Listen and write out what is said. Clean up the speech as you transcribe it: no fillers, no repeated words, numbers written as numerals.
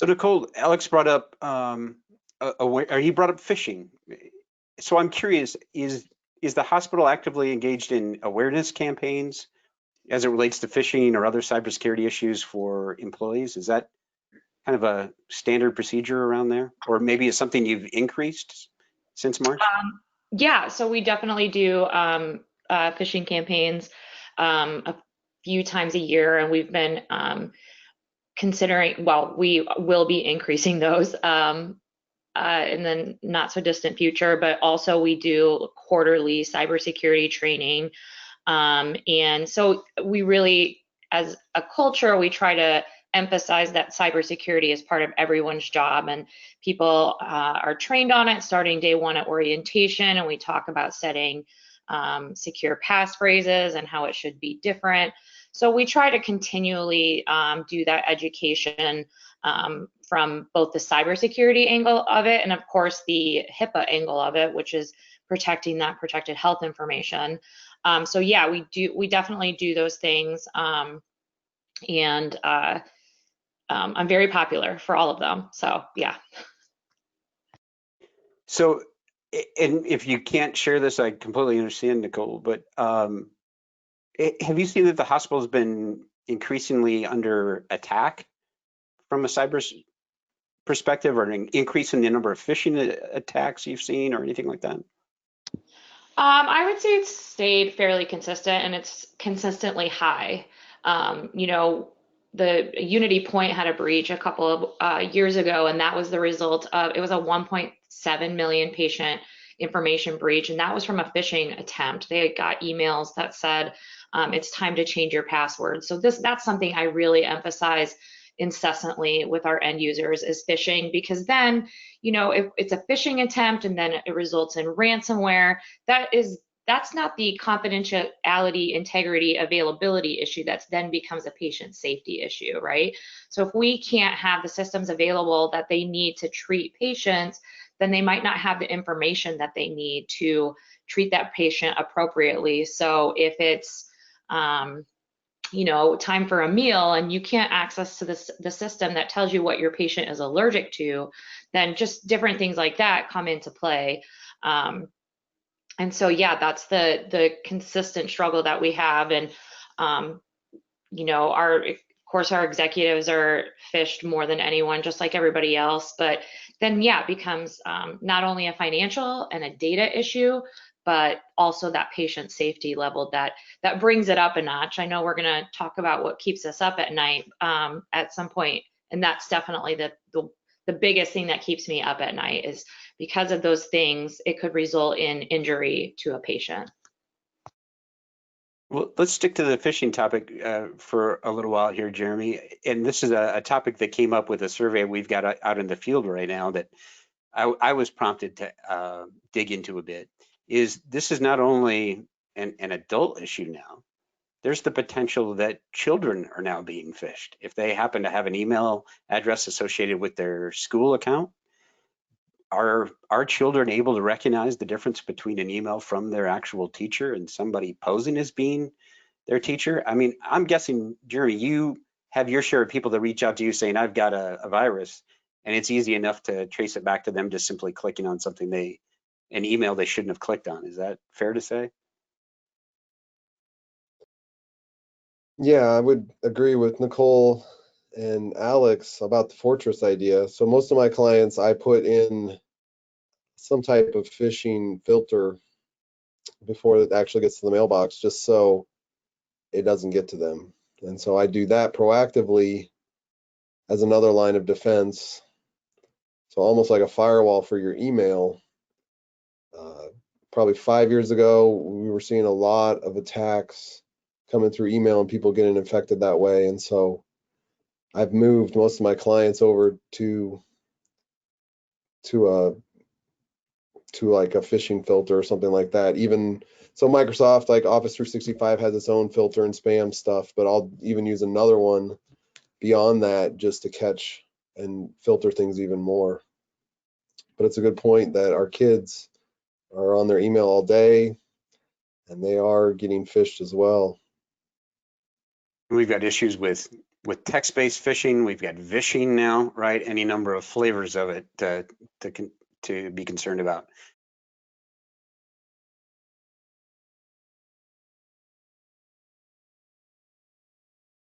So Nicole, Alex brought up, or he brought up phishing. So I'm curious, is the hospital actively engaged in awareness campaigns as it relates to phishing or other cybersecurity issues for employees? Is that kind of a standard procedure around there? Or maybe it's something you've increased since March? Yeah, so we definitely do phishing campaigns a few times a year, and we've been considering, well, we will be increasing those in the not so distant future, but also we do quarterly cybersecurity training. And so we really, as a culture, we try to emphasize that cybersecurity is part of everyone's job, and people are trained on it starting day one at orientation, and we talk about setting secure passphrases and how it should be different. So we try to continually do that education from both the cybersecurity angle of it and of course the HIPAA angle of it, which is protecting that protected health information. So yeah, we definitely do those things, and I'm very popular for all of them. So yeah. So, and if you can't share this, I completely understand, Nicole, but have you seen that the hospital has been increasingly under attack from a cyber perspective, or an increase in the number of phishing attacks you've seen or anything like that? I would say it's stayed fairly consistent and it's consistently high. You know, the Unity Point had a breach a couple of years ago, and that was the result of, it was a 1.7 million patient information breach, and that was from a phishing attempt. They had got emails that said, it's time to change your password. So that's something I really emphasize incessantly with our end users is phishing, because then, you know, if it's a phishing attempt and then it results in ransomware, that's not the confidentiality, integrity, availability issue. That then becomes a patient safety issue, right? So if we can't have the systems available that they need to treat patients, then they might not have the information that they need to treat that patient appropriately. So if it's you know, time for a meal and you can't access to the system that tells you what your patient is allergic to, then just different things like that come into play. And so, yeah, that's the consistent struggle that we have. And, you know, of course, our executives are phished more than anyone, just like everybody else. But then, yeah, it becomes not only a financial and a data issue, but also that patient safety level that brings it up a notch. I know we're going to talk about what keeps us up at night at some point, and that's definitely the biggest thing that keeps me up at night is because of those things, it could result in injury to a patient. Well, let's stick to the phishing topic for a little while here, Jeremy. And this is a topic that came up with a survey we've got out in the field right now that I was prompted to dig into a bit. This is not only an adult issue now, there's the potential that children are now being phished. If they happen to have an email address associated with their school account, are children able to recognize the difference between an email from their actual teacher and somebody posing as being their teacher? I mean, I'm guessing, Jeremy, you have your share of people that reach out to you saying, I've got a virus, and it's easy enough to trace it back to them just simply clicking on something an email they shouldn't have clicked on. Is that fair to say? Yeah, I would agree with Nicole and Alex about the Fortress idea. So most of my clients, I put in some type of phishing filter before it actually gets to the mailbox, just so it doesn't get to them. And so I do that proactively as another line of defense. So almost like a firewall for your email. Probably 5 years ago, we were seeing a lot of attacks coming through email and people getting infected that way. And so I've moved most of my clients over to like a phishing filter or something like that. Even so, Microsoft, like Office 365 has its own filter and spam stuff, but I'll even use another one beyond that just to catch and filter things even more. But it's a good point that our kids are on their email all day and they are getting phished as well. We've got issues with with text-based phishing, we've got vishing now, right? Any number of flavors of it to be concerned about.